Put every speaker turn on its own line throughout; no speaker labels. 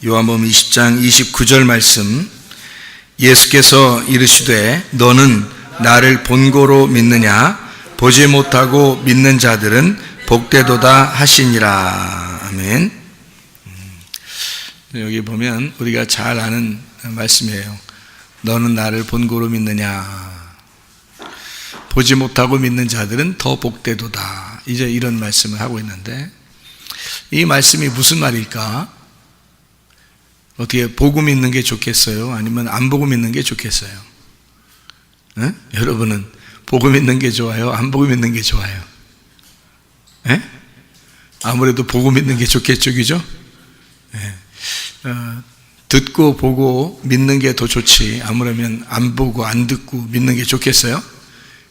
요한복음 20장 29절 말씀, 예수께서 이르시되 너는 나를 본고로 믿느냐? 보지 못하고 믿는 자들은 복되도다 하시니라. 아멘. 여기 보면 우리가 잘 아는 말씀이에요. 너는 나를 본고로 믿느냐? 보지 못하고 믿는 자들은 더 복되도다. 이제 이런 말씀을 하고 있는데, 이 말씀이 무슨 말일까? 어떻게 보고 믿는 게 좋겠어요? 아니면 안 보고 믿는 게 좋겠어요? 에? 여러분은 보고 믿는 게 좋아요? 안 보고 믿는 게 좋아요? 에? 아무래도 보고 믿는 게 좋겠죠, 그죠? 듣고 보고 믿는 게 더 좋지, 아무래면 안 보고 안 듣고 믿는 게 좋겠어요?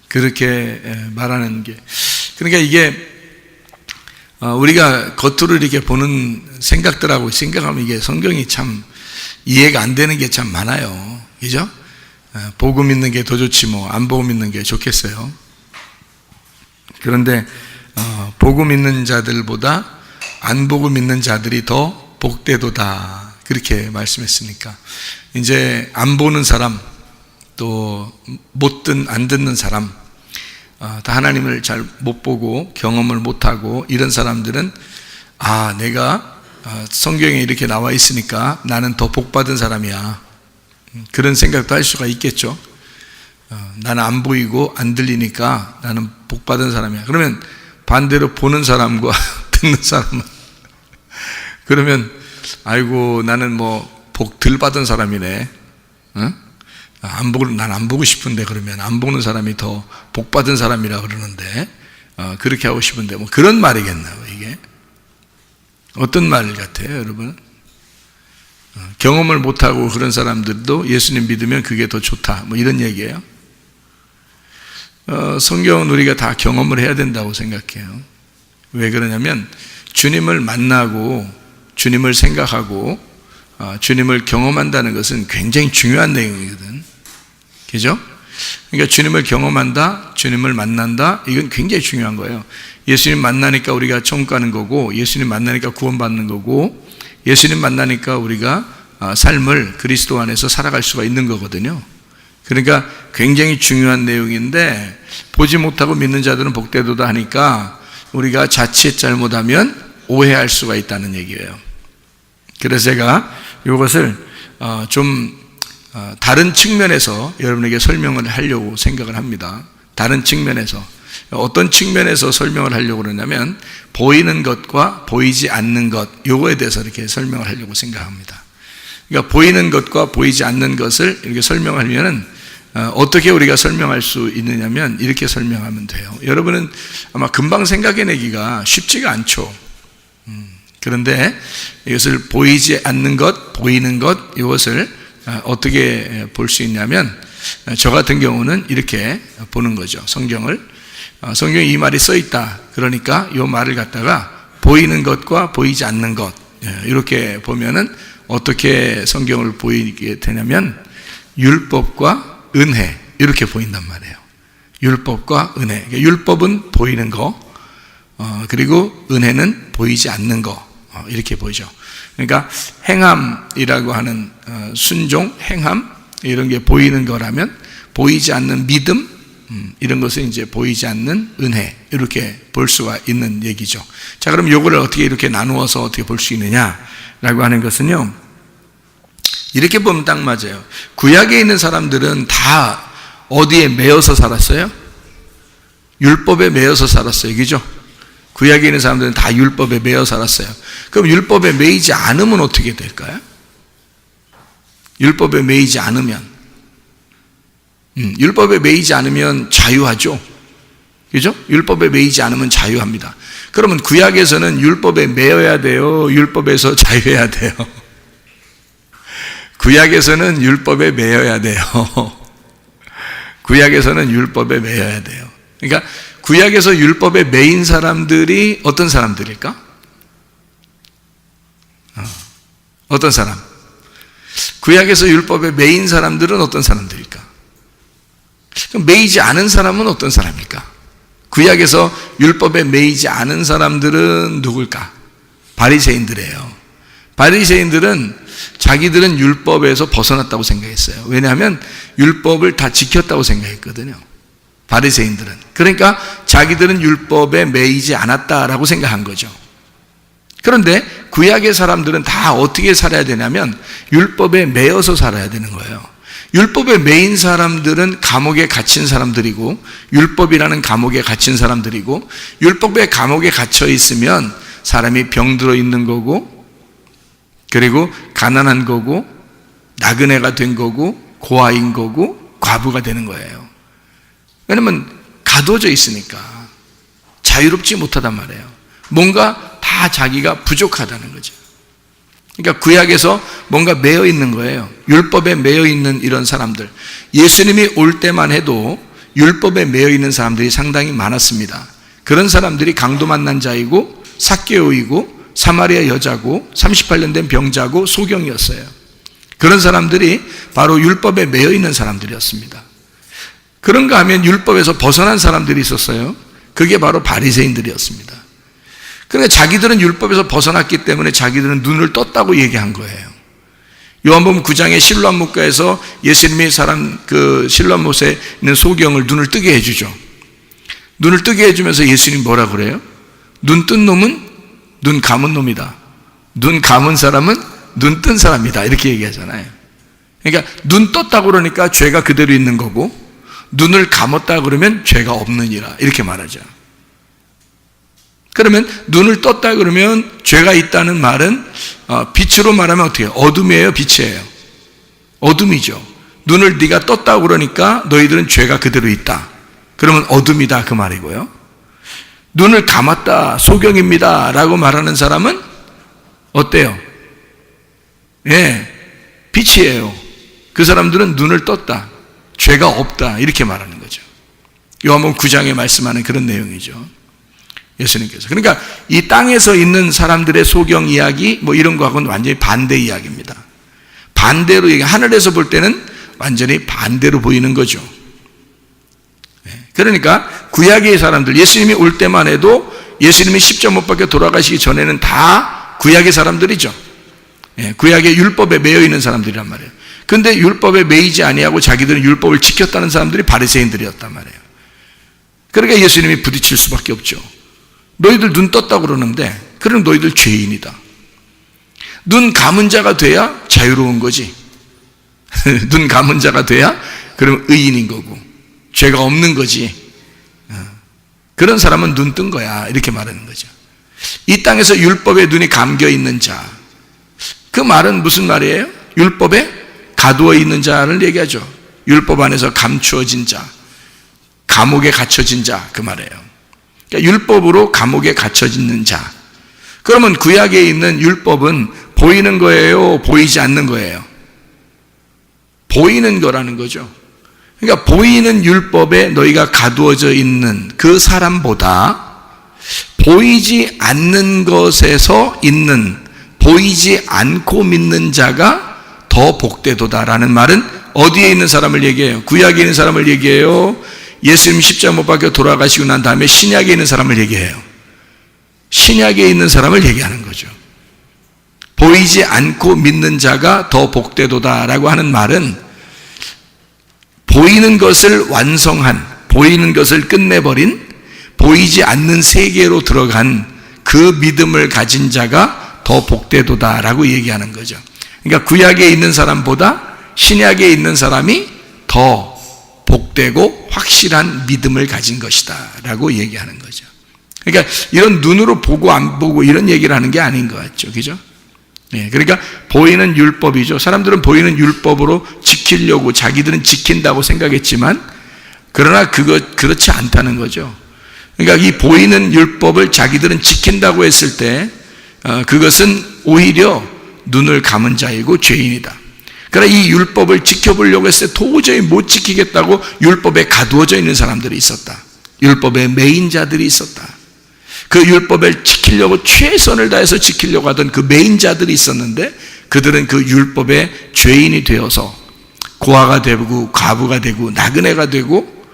그렇게 말하는 게, 그러니까 이게 우리가 겉으로 이렇게 보는 생각들하고 생각하면 이게 성경이 참 이해가 안 되는 게 참 많아요. 그죠? 보고 믿는 게 더 좋지 뭐 안 보고 믿는 게 좋겠어요. 그런데 보고 믿는 자들보다 안 보고 믿는 자들이 더 복되도다, 그렇게 말씀했으니까 이제 안 보는 사람, 또 안 듣는 사람, 다 하나님을 잘 못 보고 경험을 못 하고 이런 사람들은 내가 성경에 이렇게 나와 있으니까 나는 더 복받은 사람이야, 그런 생각도 할 수가 있겠죠. 나는 안 보이고 안 들리니까 나는 복받은 사람이야. 그러면 반대로 보는 사람과 듣는 사람은 그러면 아이고 나는 뭐 복 덜 받은 사람이네. 난 안 보고 싶은데, 그러면 안 보는 사람이 더 복 받은 사람이라 그러는데, 그렇게 하고 싶은데, 뭐 그런 말이겠나요, 이게? 어떤 말 같아요, 여러분? 경험을 못하고 그런 사람들도 예수님 믿으면 그게 더 좋다, 뭐 이런 얘기예요. 성경은 우리가 다 경험을 해야 된다고 생각해요. 왜 그러냐면, 주님을 만나고, 주님을 생각하고, 주님을 경험한다는 것은 굉장히 중요한 내용이거든. 그죠? 그러니까 주님을 경험한다, 주님을 만난다, 이건 굉장히 중요한 거예요. 예수님 만나니까 우리가 천국 가는 거고, 예수님 만나니까 구원받는 거고, 예수님 만나니까 우리가 삶을 그리스도 안에서 살아갈 수가 있는 거거든요. 그러니까 굉장히 중요한 내용인데, 보지 못하고 믿는 자들은 복되도다 하니까 우리가 자칫 잘못하면 오해할 수가 있다는 얘기예요. 그래서 제가 이것을 좀 다른 측면에서 여러분에게 설명을 하려고 생각을 합니다. 다른 측면에서. 어떤 측면에서 설명을 하려고 그러냐면, 보이는 것과 보이지 않는 것, 요거에 대해서 이렇게 설명을 하려고 생각합니다. 그러니까 보이는 것과 보이지 않는 것을 이렇게 설명하려면 어떻게 우리가 설명할 수 있느냐면, 이렇게 설명하면 돼요. 여러분은 아마 금방 생각해내기가 쉽지가 않죠. 그런데 이것을 보이지 않는 것, 보이는 것, 이것을 어떻게 볼 수 있냐면, 저 같은 경우는 이렇게 보는 거죠. 성경에 이 말이 써 있다, 그러니까 이 말을 갖다가 보이는 것과 보이지 않는 것, 이렇게 보면은 어떻게 성경을 보이게 되냐면, 율법과 은혜, 이렇게 보인단 말이에요. 율법과 은혜. 율법은 보이는 거, 그리고 은혜는 보이지 않는 거, 이렇게 보이죠. 그러니까 행함이라고 하는 순종, 행함, 이런 게 보이는 거라면, 보이지 않는 믿음, 이런 것은 이제 보이지 않는 은혜, 이렇게 볼 수가 있는 얘기죠. 자, 그럼 요거를 어떻게 이렇게 나누어서 어떻게 볼 수 있느냐라고 하는 것은요, 이렇게 보면 딱 맞아요. 구약에 있는 사람들은 다 어디에 매여서 살았어요? 율법에 매여서 살았어요, 그죠? 구약에 있는 사람들은 다 율법에 매여 살았어요. 그럼 율법에 매이지 않으면 어떻게 될까요? 율법에 매이지 않으면, 율법에 매이지 않으면 자유하죠. 그죠? 율법에 매이지 않으면 자유합니다. 그러면 구약에서는 율법에 매여야 돼요? 율법에서 자유해야 돼요? 구약에서는 율법에 매여야 돼요. 구약에서는 율법에 매여야 돼요. 그러니까 구약에서 율법에 매인 사람들이 어떤 사람들일까? 어떤 사람? 구약에서 율법에 매인 사람들은 어떤 사람들일까? 그럼 매이지 않은 사람은 어떤 사람일까? 구약에서 율법에 매이지 않은 사람들은 누굴까? 바리새인들이에요. 바리새인들은 자기들은 율법에서 벗어났다고 생각했어요. 왜냐하면 율법을 다 지켰다고 생각했거든요. 바리새인들은. 그러니까 자기들은 율법에 매이지 않았다라고 생각한 거죠. 그런데 구약의 사람들은 다 어떻게 살아야 되냐면 율법에 매여서 살아야 되는 거예요. 율법에 매인 사람들은 감옥에 갇힌 사람들이고, 율법이라는 감옥에 갇힌 사람들이고, 율법의 감옥에 갇혀 있으면 사람이 병들어 있는 거고, 그리고 가난한 거고, 나그네가 된 거고, 고아인 거고, 과부가 되는 거예요. 왜냐면 가둬져 있으니까 자유롭지 못하단 말이에요. 뭔가 다 자기가 부족하다는 거죠. 그러니까 구약에서 뭔가 매여 있는 거예요. 율법에 매여 있는 이런 사람들. 예수님이 올 때만 해도 율법에 매여 있는 사람들이 상당히 많았습니다. 그런 사람들이 강도 만난 자이고, 삭개오이고, 사마리아 여자고, 38년 된 병자고, 소경이었어요. 그런 사람들이 바로 율법에 매여 있는 사람들이었습니다. 그런가 하면 율법에서 벗어난 사람들이 있었어요. 그게 바로 바리새인들이었습니다. 그러니까 자기들은 율법에서 벗어났기 때문에 자기들은 눈을 떴다고 얘기한 거예요. 요한복음 9장의 실로암 목가에서 예수님이 실로암 못에 있는 소경을 눈을 뜨게 해주죠. 눈을 뜨게 해주면서 예수님이 뭐라 그래요? 눈 뜬 놈은 눈 감은 놈이다. 눈 감은 사람은 눈 뜬 사람이다. 이렇게 얘기하잖아요. 그러니까 눈 떴다고 그러니까 죄가 그대로 있는 거고, 눈을 감았다 그러면 죄가 없느니라. 이렇게 말하죠. 그러면 눈을 떴다 그러면 죄가 있다는 말은 빛으로 말하면 어떻게 해요? 어둠이에요? 빛이에요? 어둠이죠. 눈을 네가 떴다고 그러니까 너희들은 죄가 그대로 있다. 그러면 어둠이다 그 말이고요. 눈을 감았다, 소경입니다 라고 말하는 사람은 어때요? 예, 빛이에요. 그 사람들은 눈을 떴다, 죄가 없다 이렇게 말하는 거죠. 요한복음 9장에 말씀하는 그런 내용이죠. 예수님께서. 그러니까 이 땅에서 있는 사람들의 소경 이야기 뭐 이런 거하고는 완전히 반대 이야기입니다. 반대로 하늘에서 볼 때는 완전히 반대로 보이는 거죠. 그러니까 구약의 사람들, 예수님이 올 때만 해도 예수님이 십자가 못 박혀 돌아가시기 전에는 다 구약의 사람들이죠. 구약의 율법에 매여 있는 사람들이란 말이에요. 근데 율법에 매이지 아니하고 자기들은 율법을 지켰다는 사람들이 바리새인들이었단 말이에요. 그러니까 예수님이 부딪힐 수밖에 없죠. 너희들 눈 떴다고 그러는데 그럼 너희들 죄인이다. 눈 감은 자가 돼야 자유로운 거지. 눈 감은 자가 돼야 그럼 의인인 거고 죄가 없는 거지. 그런 사람은 눈 뜬 거야 이렇게 말하는 거죠. 이 땅에서 율법에 눈이 감겨 있는 자, 그 말은 무슨 말이에요? 율법에 가두어 있는 자를 얘기하죠. 율법 안에서 감추어진 자, 감옥에 갇혀진 자 그 말이에요. 그러니까 율법으로 감옥에 갇혀있는 자. 그러면 구약에 있는 율법은 보이는 거예요? 보이지 않는 거예요? 보이는 거라는 거죠. 그러니까 보이는 율법에 너희가 가두어져 있는 그 사람보다 보이지 않는 것에서 있는, 보이지 않고 믿는 자가 더 복되도다라는 말은 어디에 있는 사람을 얘기해요? 구약에 있는 사람을 얘기해요? 예수님 십자가 못 박혀 돌아가시고 난 다음에 신약에 있는 사람을 얘기해요. 신약에 있는 사람을 얘기하는 거죠. 보이지 않고 믿는 자가 더 복되도다라고 하는 말은 보이는 것을 완성한, 보이는 것을 끝내버린, 보이지 않는 세계로 들어간 그 믿음을 가진 자가 더 복되도다라고 얘기하는 거죠. 그러니까 구약에 있는 사람보다 신약에 있는 사람이 더 복되고 확실한 믿음을 가진 것이다 라고 얘기하는 거죠. 그러니까 이런 눈으로 보고 안 보고 이런 얘기를 하는 게 아닌 것 같죠. 그죠? 그러니까 보이는 율법이죠. 사람들은 보이는 율법으로 지키려고 자기들은 지킨다고 생각했지만 그러나 그렇지 않다는 거죠. 그러니까 이 보이는 율법을 자기들은 지킨다고 했을 때 그것은 오히려 눈을 감은 자이고 죄인이다. 그러나 이 율법을 지켜보려고 했을 때 도저히 못 지키겠다고 율법에 가두어져 있는 사람들이 있었다. 율법에 매인 자들이 있었다. 그 율법을 지키려고 최선을 다해서 지키려고 하던 그 매인 자들이 있었는데 그들은 그 율법의 죄인이 되어서 고아가 되고 과부가 되고 나그네가 되고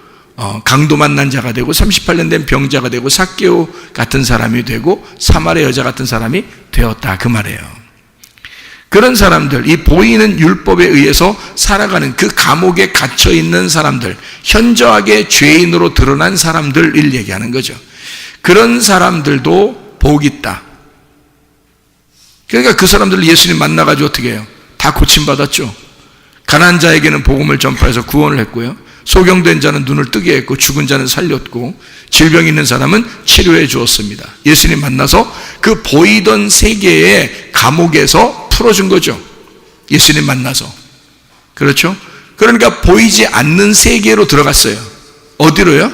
강도 만난 자가 되고 38년 된 병자가 되고 삭개오 같은 사람이 되고 사마리아 여자 같은 사람이 되었다 그 말이에요. 그런 사람들, 이 보이는 율법에 의해서 살아가는 그 감옥에 갇혀 있는 사람들, 현저하게 죄인으로 드러난 사람들을 얘기하는 거죠. 그런 사람들도 복이 있다. 그러니까 그 사람들 예수님 만나가지고 어떻게 해요? 다 고침받았죠. 가난한 자에게는 복음을 전파해서 구원을 했고요. 소경된 자는 눈을 뜨게 했고, 죽은 자는 살렸고, 질병 있는 사람은 치료해 주었습니다. 예수님 만나서 그 보이던 세계의 감옥에서 풀어준 거죠. 예수님 만나서. 그렇죠? 그러니까 보이지 않는 세계로 들어갔어요. 어디로요?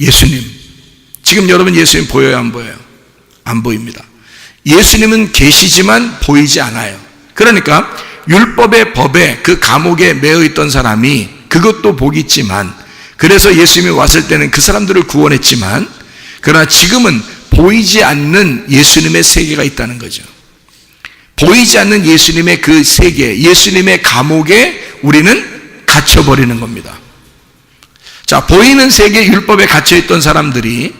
예수님. 지금 여러분 예수님 보여요, 안 보여요? 안 보입니다. 예수님은 계시지만 보이지 않아요. 그러니까 율법의 법에 그 감옥에 매여 있던 사람이 그것도 복이 있지만, 그래서 예수님이 왔을 때는 그 사람들을 구원했지만, 그러나 지금은 보이지 않는 예수님의 세계가 있다는 거죠. 보이지 않는 예수님의 그 세계, 예수님의 감옥에 우리는 갇혀버리는 겁니다. 자, 보이는 세계 율법에 갇혀있던 사람들이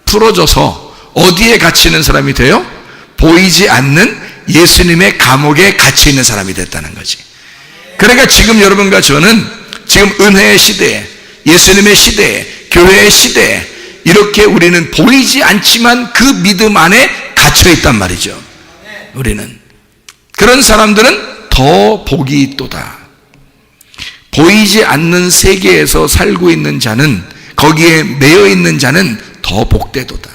풀어져서 어디에 갇히는 사람이 돼요? 보이지 않는 예수님의 감옥에 갇혀있는 사람이 됐다는 거지. 그러니까 지금 여러분과 저는 지금 은혜의 시대에, 예수님의 시대에, 교회의 시대에 이렇게 우리는 보이지 않지만 그 믿음 안에 갇혀있단 말이죠. 우리는. 그런 사람들은 더 복이 있도다. 보이지 않는 세계에서 살고 있는 자는, 거기에 매여 있는 자는 더 복되도다.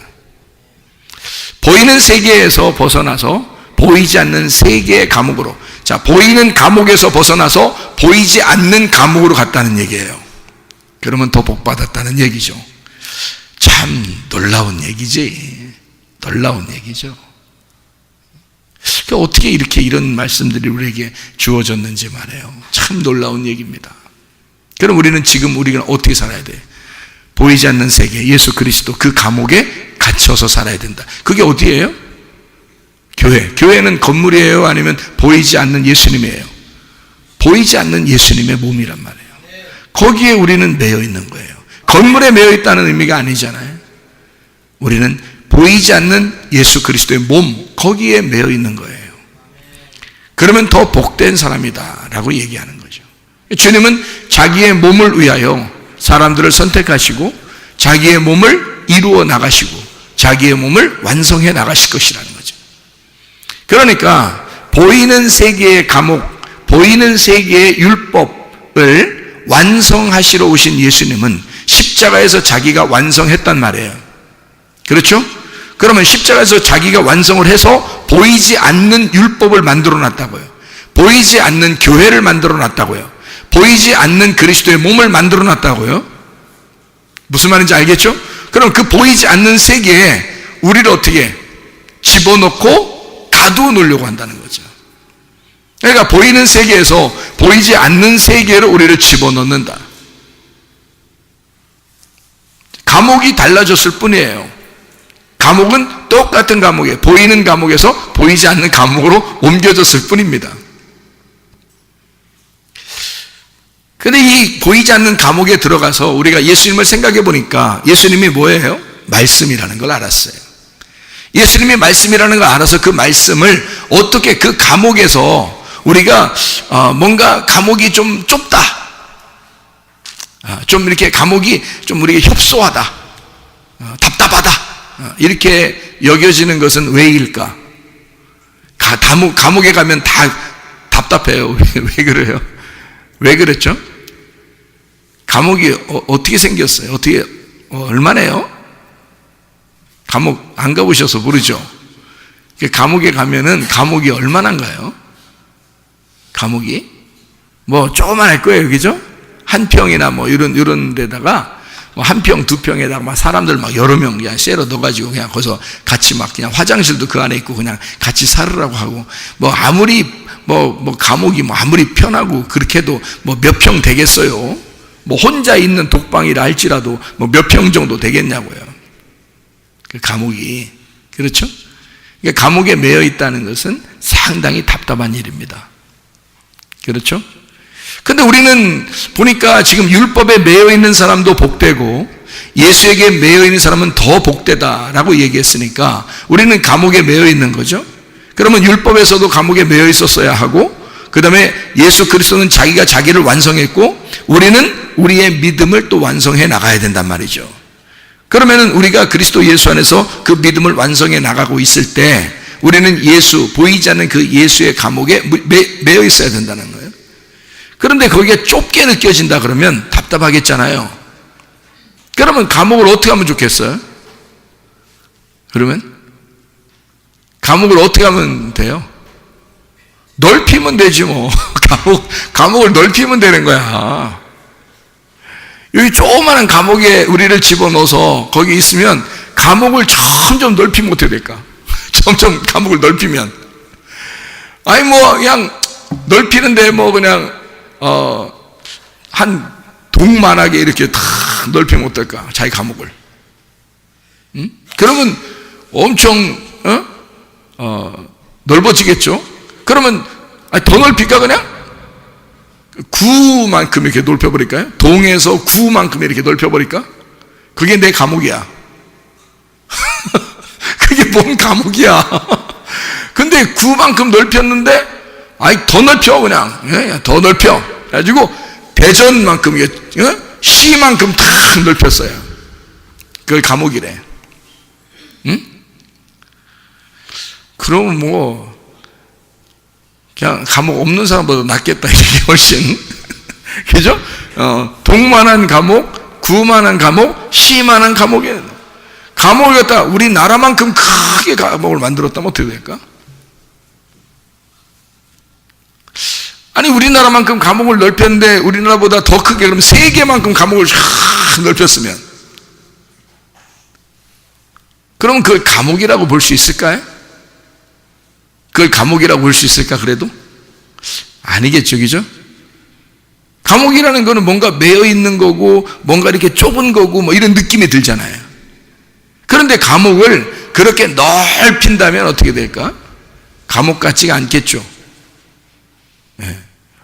보이는 세계에서 벗어나서 보이지 않는 세계의 감옥으로, 자, 보이는 감옥에서 벗어나서 보이지 않는 감옥으로 갔다는 얘기예요. 그러면 더 복받았다는 얘기죠. 참 놀라운 얘기지. 놀라운 얘기죠. 그러니까 어떻게 이렇게 이런 말씀들이 우리에게 주어졌는지 말이에요. 참 놀라운 얘기입니다. 그럼 우리는 지금 우리가 어떻게 살아야 돼? 보이지 않는 세계, 예수 그리스도 그 감옥에 갇혀서 살아야 된다. 그게 어디예요? 교회. 교회는 건물이에요? 아니면 보이지 않는 예수님이에요? 보이지 않는 예수님의 몸이란 말이에요. 거기에 우리는 매여 있는 거예요. 건물에 매여 있다는 의미가 아니잖아요. 우리는 보이지 않는 예수 그리스도의 몸, 거기에 매여 있는 거예요. 그러면 더 복된 사람이다 라고 얘기하는 거죠. 주님은 자기의 몸을 위하여 사람들을 선택하시고 자기의 몸을 이루어 나가시고 자기의 몸을 완성해 나가실 것이라는 거죠. 그러니까 보이는 세계의 감옥, 보이는 세계의 율법을 완성하시러 오신 예수님은 십자가에서 자기가 완성했단 말이에요. 그렇죠? 그러면 십자가에서 자기가 완성을 해서 보이지 않는 율법을 만들어 놨다고요. 보이지 않는 교회를 만들어 놨다고요. 보이지 않는 그리스도의 몸을 만들어 놨다고요. 무슨 말인지 알겠죠? 그럼 그 보이지 않는 세계에 우리를 어떻게 집어넣고 가두어 놓으려고 한다는 거죠. 그러니까 보이는 세계에서 보이지 않는 세계로 우리를 집어넣는다. 감옥이 달라졌을 뿐이에요. 감옥은 똑같은 감옥이에요. 보이는 감옥에서 보이지 않는 감옥으로 옮겨졌을 뿐입니다. 근데 이 보이지 않는 감옥에 들어가서 우리가 예수님을 생각해 보니까 예수님이 뭐예요? 말씀이라는 걸 알았어요. 예수님이 말씀이라는 걸 알아서 그 말씀을 어떻게 그 감옥에서 우리가 뭔가 감옥이 좀 좁다, 좀 이렇게 감옥이 좀 우리에게 협소하다, 답답하다, 이렇게 여겨지는 것은 왜일까? 감옥에 가면 다 답답해요. 왜 그래요? 왜 그랬죠? 감옥이 어떻게 생겼어요? 어떻게 얼마나요? 감옥 안 가보셔서 모르죠. 감옥에 가면은 감옥이 얼마나인가요? 감옥이 뭐 조그만할 거예요, 그죠? 한 평이나 뭐 이런 데다가 뭐 한 평, 두 평에다가 막 사람들 막 여러 명 그냥 쎄러 넣어가지고 그냥 거기서 같이 막 그냥 화장실도 그 안에 있고 그냥 같이 살으라고 하고, 뭐 아무리 뭐 감옥이 뭐 아무리 편하고 그렇게 해도 뭐 몇 평 되겠어요? 뭐 혼자 있는 독방이라 할지라도 뭐 몇 평 정도 되겠냐고요. 그 감옥이. 그렇죠? 그러니까 감옥에 매여 있다는 것은 상당히 답답한 일입니다. 그렇죠? 근데 우리는 보니까 지금 율법에 매여 있는 사람도 복되고 예수에게 매여 있는 사람은 더 복되다라고 얘기했으니까 우리는 감옥에 매여 있는 거죠. 그러면 율법에서도 감옥에 매여 있었어야 하고, 그 다음에 예수 그리스도는 자기가 자기를 완성했고 우리는 우리의 믿음을 또 완성해 나가야 된단 말이죠. 그러면은 우리가 그리스도 예수 안에서 그 믿음을 완성해 나가고 있을 때 우리는 예수, 보이지 않는 그 예수의 감옥에 매여 있어야 된다는 거예요. 그런데 거기에 좁게 느껴진다 그러면 답답하겠잖아요. 그러면 감옥을 어떻게 하면 좋겠어요? 그러면 감옥을 어떻게 하면 돼요? 넓히면 되지 뭐. 감옥을 넓히면 되는 거야. 여기 조그마한 감옥에 우리를 집어넣어서 거기 있으면 감옥을 점점 넓히면 어떻게 될까? 점점 감옥을 넓히면. 아니 뭐 그냥 넓히는데 뭐 그냥 한 동만하게 이렇게 다 넓히면 어떨까? 자기 감옥을. 응? 그러면 엄청 넓어지겠죠? 그러면 더 넓힐까 그냥? 구만큼 이렇게 넓혀버릴까요? 동에서 구만큼 이렇게 넓혀버릴까? 그게 내 감옥이야. 그게 뭔 감옥이야? 근데 구만큼 넓혔는데 더 넓혀 그냥. 더 넓혀. 그래가지고 대전만큼 시만큼 다 넓혔어요. 그걸 감옥이래. 응? 그러면 뭐 그냥 감옥 없는 사람보다 낫겠다, 이게 훨씬. 그죠? 동만한 감옥, 구만한 감옥, 시만한 감옥에, 감옥을 갖다 우리나라만큼 크게 감옥을 만들었다면 어떻게 될까? 아니, 우리나라만큼 감옥을 넓혔는데, 우리나라보다 더 크게, 그럼 세계만큼 감옥을 쫙 넓혔으면, 그럼 그걸 감옥이라고 볼 수 있을까요? 그걸 감옥이라고 볼 수 있을까 그래도? 아니겠죠, 그죠? 감옥이라는 거는 뭔가 매여 있는 거고 뭔가 이렇게 좁은 거고 뭐 이런 느낌이 들잖아요. 그런데 감옥을 그렇게 넓힌다면 어떻게 될까? 감옥 같지가 않겠죠. 네.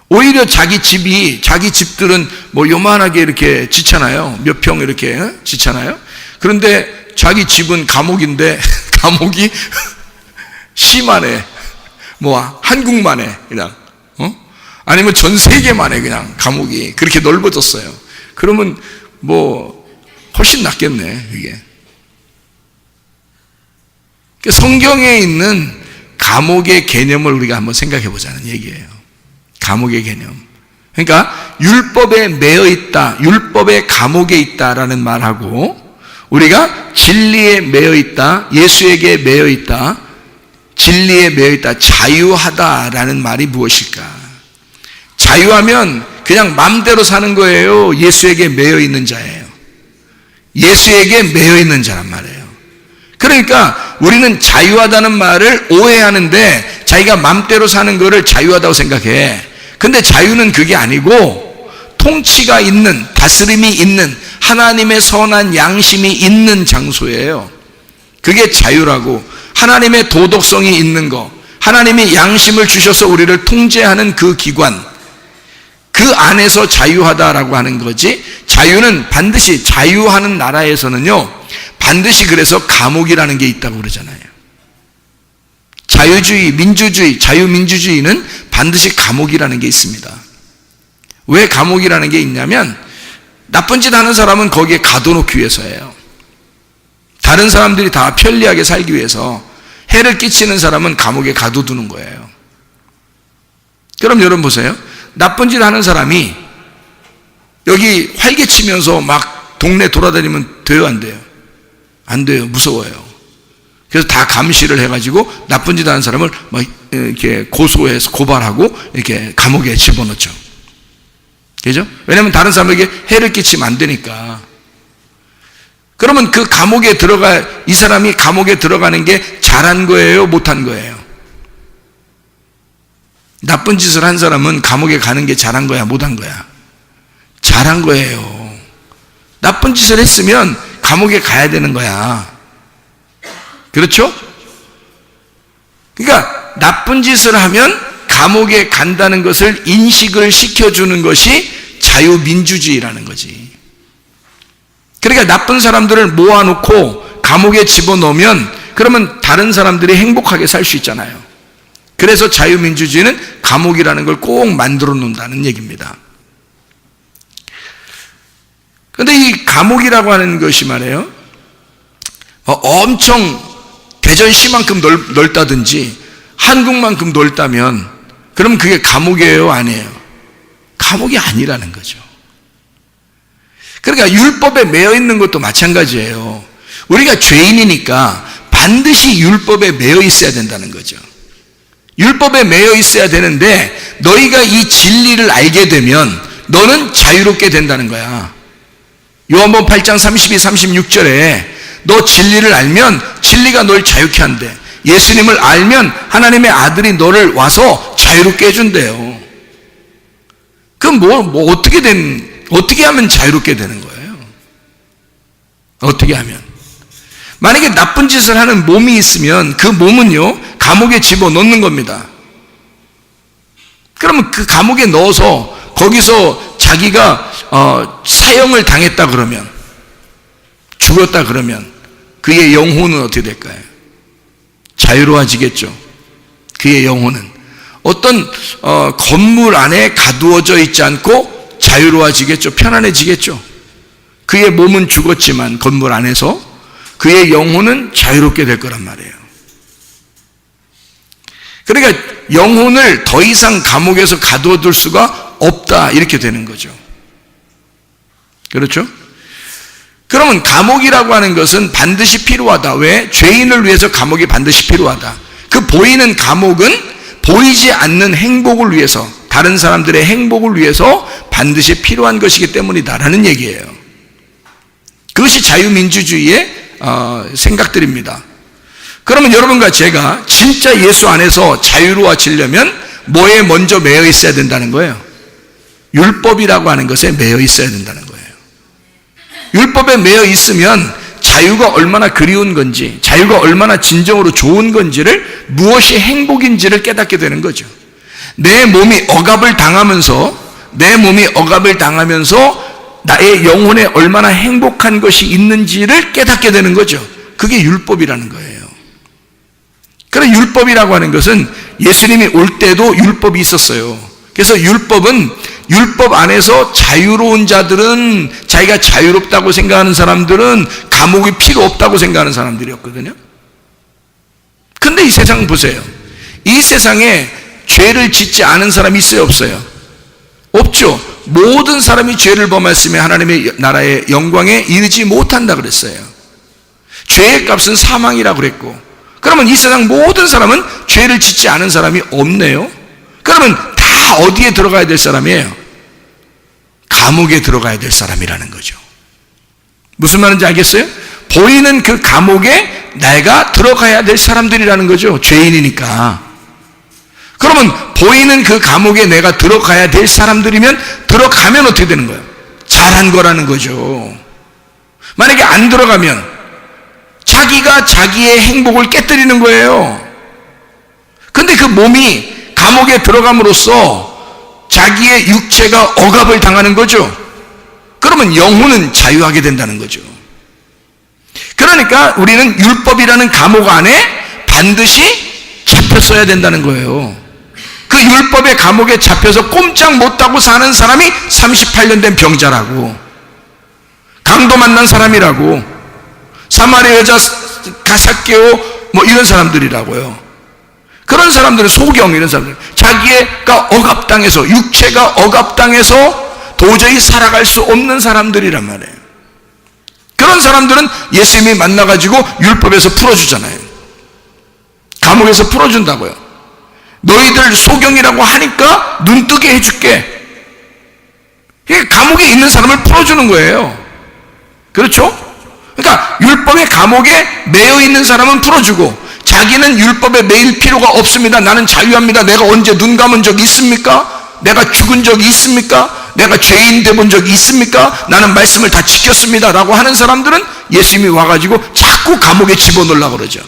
오히려 자기 집들은 뭐 요만하게 이렇게 짓잖아요. 몇 평 이렇게 짓잖아요. 그런데 자기 집은 감옥인데 감옥이 시만해. 뭐 한국만에 그냥 아니면 전 세계만에 그냥 감옥이 그렇게 넓어졌어요. 그러면 뭐 훨씬 낫겠네 이게. 성경에 있는 감옥의 개념을 우리가 한번 생각해 보자는 얘기예요. 감옥의 개념. 그러니까 율법에 매여 있다, 율법의 감옥에 있다라는 말하고 우리가 진리에 매여 있다, 예수에게 매여 있다, 진리에 매여 있다, 자유하다라는 말이 무엇일까? 자유하면 그냥 마음대로 사는 거예요? 예수에게 매여 있는 자예요? 예수에게 매여 있는 자란 말이에요. 그러니까 우리는 자유하다는 말을 오해하는데 자기가 마음대로 사는 거를 자유하다고 생각해. 근데 자유는 그게 아니고 통치가 있는, 다스림이 있는, 하나님의 선한 양심이 있는 장소예요. 그게 자유라고. 하나님의 도덕성이 있는 거, 하나님이 양심을 주셔서 우리를 통제하는 그 기관, 그 안에서 자유하다라고 하는 거지. 자유는 반드시, 자유하는 나라에서는요 반드시 그래서 감옥이라는 게 있다고 그러잖아요. 자유주의, 민주주의, 자유민주주의는 반드시 감옥이라는 게 있습니다. 왜 감옥이라는 게 있냐면 나쁜 짓 하는 사람은 거기에 가둬놓기 위해서예요. 다른 사람들이 다 편리하게 살기 위해서 해를 끼치는 사람은 감옥에 가둬두는 거예요. 그럼 여러분 보세요. 나쁜 짓 하는 사람이 여기 활개치면서 막 동네 돌아다니면 돼요, 안 돼요? 안 돼요. 무서워요. 그래서 다 감시를 해가지고 나쁜 짓 하는 사람을 막 이렇게 고소해서 고발하고 이렇게 감옥에 집어넣죠. 그죠? 왜냐하면 다른 사람에게 해를 끼치면 안 되니까. 그러면 그 감옥에 이 사람이 감옥에 들어가는 게 잘한 거예요? 못한 거예요? 나쁜 짓을 한 사람은 감옥에 가는 게 잘한 거야? 못한 거야? 잘한 거예요. 나쁜 짓을 했으면 감옥에 가야 되는 거야. 그렇죠? 그러니까 나쁜 짓을 하면 감옥에 간다는 것을 인식을 시켜주는 것이 자유민주주의라는 거지. 그러니까 나쁜 사람들을 모아놓고 감옥에 집어넣으면 그러면 다른 사람들이 행복하게 살 수 있잖아요. 그래서 자유민주주의는 감옥이라는 걸 꼭 만들어 놓는다는 얘기입니다. 그런데 이 감옥이라고 하는 것이 말이에요, 엄청 대전시만큼 넓다든지 한국만큼 넓다면 그럼 그게 감옥이에요, 아니에요? 감옥이 아니라는 거죠. 그러니까 율법에 매여 있는 것도 마찬가지예요. 우리가 죄인이니까 반드시 율법에 매여 있어야 된다는 거죠. 율법에 매여 있어야 되는데 너희가 이 진리를 알게 되면 너는 자유롭게 된다는 거야. 요한복음 8장 32, 36절에 너 진리를 알면 진리가 널 자유케 한대. 예수님을 알면 하나님의 아들이 너를 와서 자유롭게 해준대요. 그럼 어떻게 하면 자유롭게 되는 거예요? 어떻게 하면? 만약에 나쁜 짓을 하는 몸이 있으면 그 몸은요, 감옥에 집어넣는 겁니다. 그러면 그 감옥에 넣어서 거기서 자기가 사형을 당했다 그러면, 죽었다 그러면 그의 영혼은 어떻게 될까요? 자유로워지겠죠. 그의 영혼은 어떤 건물 안에 가두어져 있지 않고 자유로워지겠죠. 편안해지겠죠. 그의 몸은 죽었지만 건물 안에서 그의 영혼은 자유롭게 될 거란 말이에요. 그러니까 영혼을 더 이상 감옥에서 가두어둘 수가 없다, 이렇게 되는 거죠. 그렇죠? 그러면 감옥이라고 하는 것은 반드시 필요하다. 왜? 죄인을 위해서 감옥이 반드시 필요하다. 그 보이는 감옥은 보이지 않는 행복을 위해서, 다른 사람들의 행복을 위해서 반드시 필요한 것이기 때문이다라는 얘기예요. 그것이 자유민주주의의 생각들입니다. 그러면 여러분과 제가 진짜 예수 안에서 자유로워지려면 뭐에 먼저 매여 있어야 된다는 거예요? 율법이라고 하는 것에 매여 있어야 된다는 거예요. 율법에 매여 있으면 자유가 얼마나 그리운 건지, 자유가 얼마나 진정으로 좋은 건지를, 무엇이 행복인지를 깨닫게 되는 거죠. 내 몸이 억압을 당하면서 나의 영혼에 얼마나 행복한 것이 있는지를 깨닫게 되는 거죠. 그게 율법이라는 거예요. 그래서 율법이라고 하는 것은 예수님이 올 때도 율법이 있었어요. 그래서 율법 안에서 자유로운 자들은, 자기가 자유롭다고 생각하는 사람들은 감옥이 필요 없다고 생각하는 사람들이었거든요. 근데 이 세상 보세요. 이 세상에 죄를 짓지 않은 사람이 있어요, 없어요? 없죠. 모든 사람이 죄를 범했으면 하나님의 나라의 영광에 이르지 못한다 그랬어요. 죄의 값은 사망이라고 그랬고, 그러면 이 세상 모든 사람은 죄를 짓지 않은 사람이 없네요. 그러면 다 어디에 들어가야 될 사람이에요? 감옥에 들어가야 될 사람이라는 거죠. 무슨 말인지 알겠어요? 보이는 그 감옥에 내가 들어가야 될 사람들이라는 거죠. 죄인이니까. 그러면 보이는 그 감옥에 내가 들어가야 될 사람들이면, 들어가면 어떻게 되는 거예요? 잘한 거라는 거죠. 만약에 안 들어가면 자기가 자기의 행복을 깨뜨리는 거예요. 근데 그 몸이 감옥에 들어감으로써 자기의 육체가 억압을 당하는 거죠. 그러면 영혼은 자유하게 된다는 거죠. 그러니까 우리는 율법이라는 감옥 안에 반드시 잡혔어야 된다는 거예요. 그 율법의 감옥에 잡혀서 꼼짝 못하고 사는 사람이 38년 된 병자라고, 강도 만난 사람이라고, 사마리아 여자 가삭개오 이런 사람들이라고요. 그런 사람들은 소경, 이런 사람들, 자기가 억압당해서, 육체가 억압당해서 도저히 살아갈 수 없는 사람들이란 말이에요. 그런 사람들은 예수님이 만나가지고 율법에서 풀어주잖아요. 감옥에서 풀어준다고요. 너희들 소경이라고 하니까 눈뜨게 해줄게. 감옥에 있는 사람을 풀어주는 거예요. 그렇죠? 그러니까 율법의 감옥에 매여 있는 사람은 풀어주고, 자기는 율법에 매일 필요가 없습니다. 나는 자유합니다. 내가 언제 눈 감은 적 있습니까? 내가 죽은 적이 있습니까? 내가 죄인 돼본 적이 있습니까? 나는 말씀을 다 지켰습니다 라고 하는 사람들은 예수님이 와가지고 자꾸 감옥에 집어넣으려고 그러죠.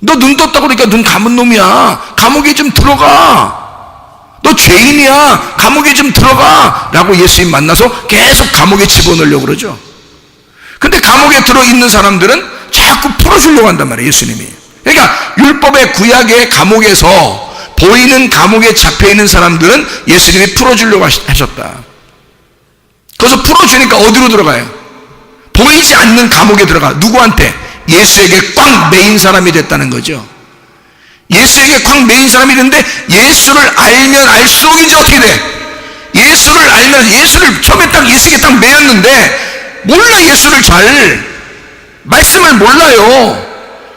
너 눈 떴다고 그러니까 눈 감은 놈이야. 감옥에 좀 들어가. 너 죄인이야. 감옥에 좀 들어가 라고 예수님 만나서 계속 감옥에 집어넣으려고 그러죠. 근데 감옥에 들어있는 사람들은 자꾸 풀어주려고 한단 말이에요, 예수님이. 그러니까 율법의 구약의 감옥에서 보이는 감옥에 잡혀있는 사람들은 예수님이 풀어주려고 하셨다. 거기서 풀어주니까 어디로 들어가요? 보이지 않는 감옥에 들어가. 누구한테? 예수에게 꽉 매인 사람이 됐다는 거죠. 예수에게 꽉 매인 사람이 됐는데 예수를 알면 알수록 이제 어떻게 돼? 예수를 알면, 예수를 처음에 딱 예수에게 딱 매였는데 몰라. 예수를 잘 말씀을 몰라요.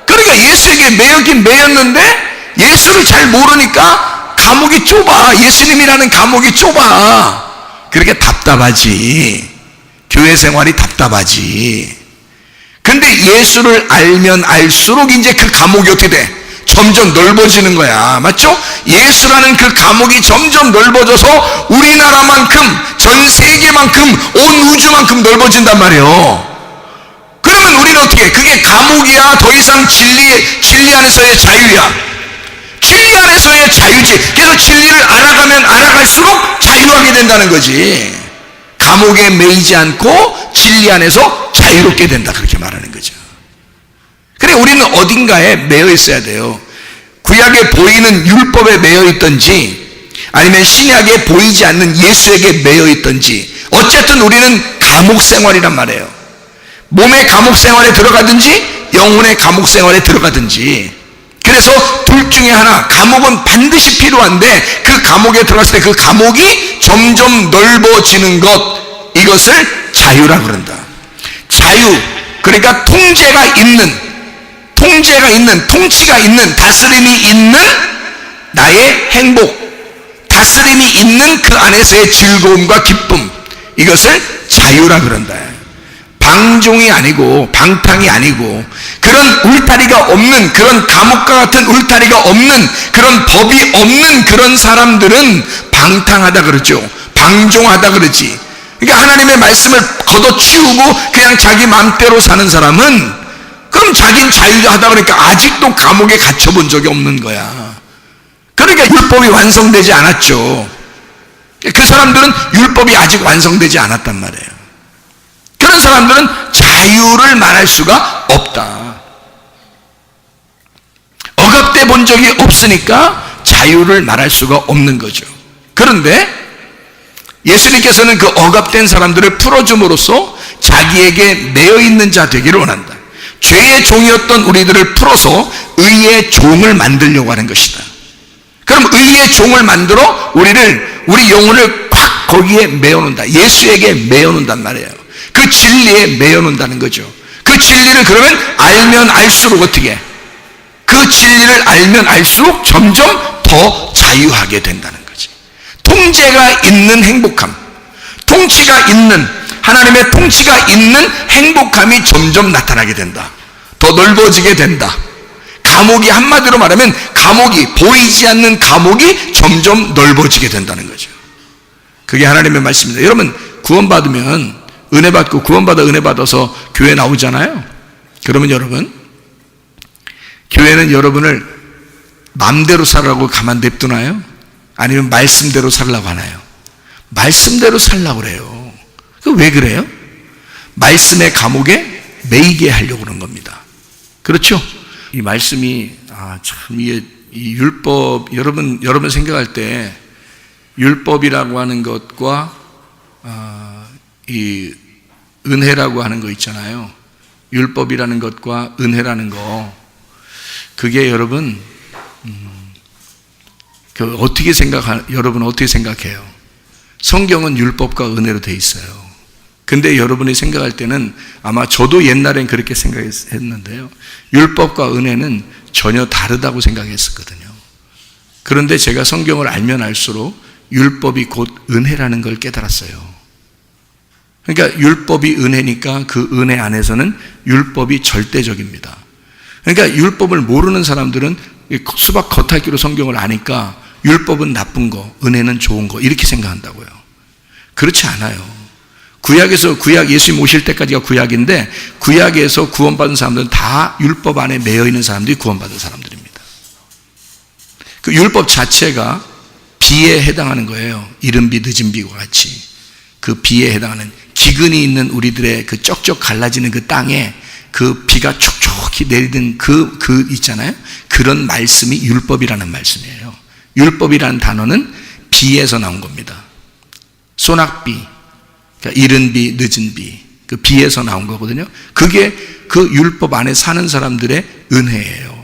그러니까 예수에게 매였긴 매였는데 예수를 잘 모르니까 감옥이 좁아. 예수님이라는 감옥이 좁아. 그렇게 답답하지. 교회 생활이 답답하지. 근데 예수를 알면 알수록 이제 그 감옥이 어떻게 돼? 점점 넓어지는 거야. 맞죠? 예수라는 그 감옥이 점점 넓어져서 우리나라만큼, 전 세계만큼, 온 우주만큼 넓어진단 말이에요. 그러면 우리는 어떻게 해? 그게 감옥이야? 더 이상 진리 안에서의 자유야? 진리 안에서의 자유지. 그래서 진리를 알아가면 알아갈수록 자유하게 된다는 거지. 감옥에 매이지 않고 진리 안에서 자유롭게 된다, 그렇게 말하는 거죠. 그래, 우리는 어딘가에 매여 있어야 돼요. 구약에 보이는 율법에 매여 있든지 아니면 신약에 보이지 않는 예수에게 매여 있든지, 어쨌든 우리는 감옥 생활이란 말이에요. 몸의 감옥 생활에 들어가든지 영혼의 감옥 생활에 들어가든지. 그래서 둘 중에 하나, 감옥은 반드시 필요한데 그 감옥에 들어갔을 때 그 감옥이 점점 넓어지는 것, 이것을 자유라 그런다. 자유, 그러니까 통치가 있는, 통치가 있는, 다스림이 있는 나의 행복, 다스림이 있는 그 안에서의 즐거움과 기쁨, 이것을 자유라 그런다. 방종이 아니고 방탕이 아니고 그런 울타리가 없는, 그런 감옥과 같은 울타리가 없는, 그런 법이 없는 그런 사람들은 방탕하다 그러죠. 방종하다 그러지. 그러니까 하나님의 말씀을 걷어치우고 그냥 자기 마음대로 사는 사람은, 그럼 자기는 자유하다 그러니까 아직도 감옥에 갇혀본 적이 없는 거야. 그러니까 율법이 완성되지 않았죠. 그 사람들은 율법이 아직 완성되지 않았단 말이에요. 그런 사람들은 자유를 말할 수가 없다. 억압돼 본 적이 없으니까 자유를 말할 수가 없는 거죠. 그런데 예수님께서는 그 억압된 사람들을 풀어줌으로써 자기에게 매여있는 자 되기를 원한다. 죄의 종이었던 우리들을 풀어서 의의 종을 만들려고 하는 것이다. 그럼 의의 종을 만들어 우리 영혼을 꽉 거기에 매어놓는다. 예수에게 매어놓는단 말이에요. 그 진리에 매어놓는다는 거죠. 그 진리를 그러면 알면 알수록 어떻게 해? 그 진리를 알면 알수록 점점 더 자유하게 된다는 거지. 통제가 있는 행복함, 통치가 있는, 하나님의 통치가 있는 행복함이 점점 나타나게 된다. 더 넓어지게 된다. 감옥이, 한마디로 말하면 감옥이, 보이지 않는 감옥이 점점 넓어지게 된다는 거죠. 그게 하나님의 말씀입니다. 여러분, 구원받으면, 은혜 받고 구원받아 은혜 받아서 교회 나오잖아요. 그러면 여러분, 교회는 여러분을 마음대로 살라고 가만 냅두나요? 아니면 말씀대로 살라고 하나요? 말씀대로 살라고 그래요. 왜 그래요? 말씀의 감옥에 매이게 하려고 그런 겁니다. 그렇죠? 이 말씀이 참 이게 이 율법, 여러분 생각할 때 율법이라고 하는 것과 이 은혜라고 하는 거 있잖아요. 율법이라는 것과 은혜라는 거, 그게 여러분 여러분 어떻게 생각해요? 성경은 율법과 은혜로 돼 있어요. 근데 여러분이 생각할 때는, 아마 저도 옛날엔 그렇게 생각했는데요, 율법과 은혜는 전혀 다르다고 생각했었거든요. 그런데 제가 성경을 알면 알수록 율법이 곧 은혜라는 걸 깨달았어요. 그러니까 율법이 은혜니까 그 은혜 안에서는 율법이 절대적입니다. 그러니까 율법을 모르는 사람들은 수박 겉핥기로 성경을 아니까 율법은 나쁜 거, 은혜는 좋은 거, 이렇게 생각한다고요. 그렇지 않아요. 구약, 예수님 오실 때까지가 구약인데, 구약에서 구원받은 사람들은 다 율법 안에 매여 있는 사람들이 구원받은 사람들입니다. 그 율법 자체가 비에 해당하는 거예요. 이른 비 늦은 비와 같이 그 비에 해당하는, 기근이 있는 우리들의 그 쩍쩍 갈라지는 그 땅에 그 비가 촉촉히 정확히 내리는 그 있잖아요. 그런 말씀이 율법이라는 말씀이에요. 율법이라는 단어는 비에서 나온 겁니다. 소낙비, 그러니까 이른 비, 늦은 비, 그 비에서 나온 거거든요. 그게 그 율법 안에 사는 사람들의 은혜예요.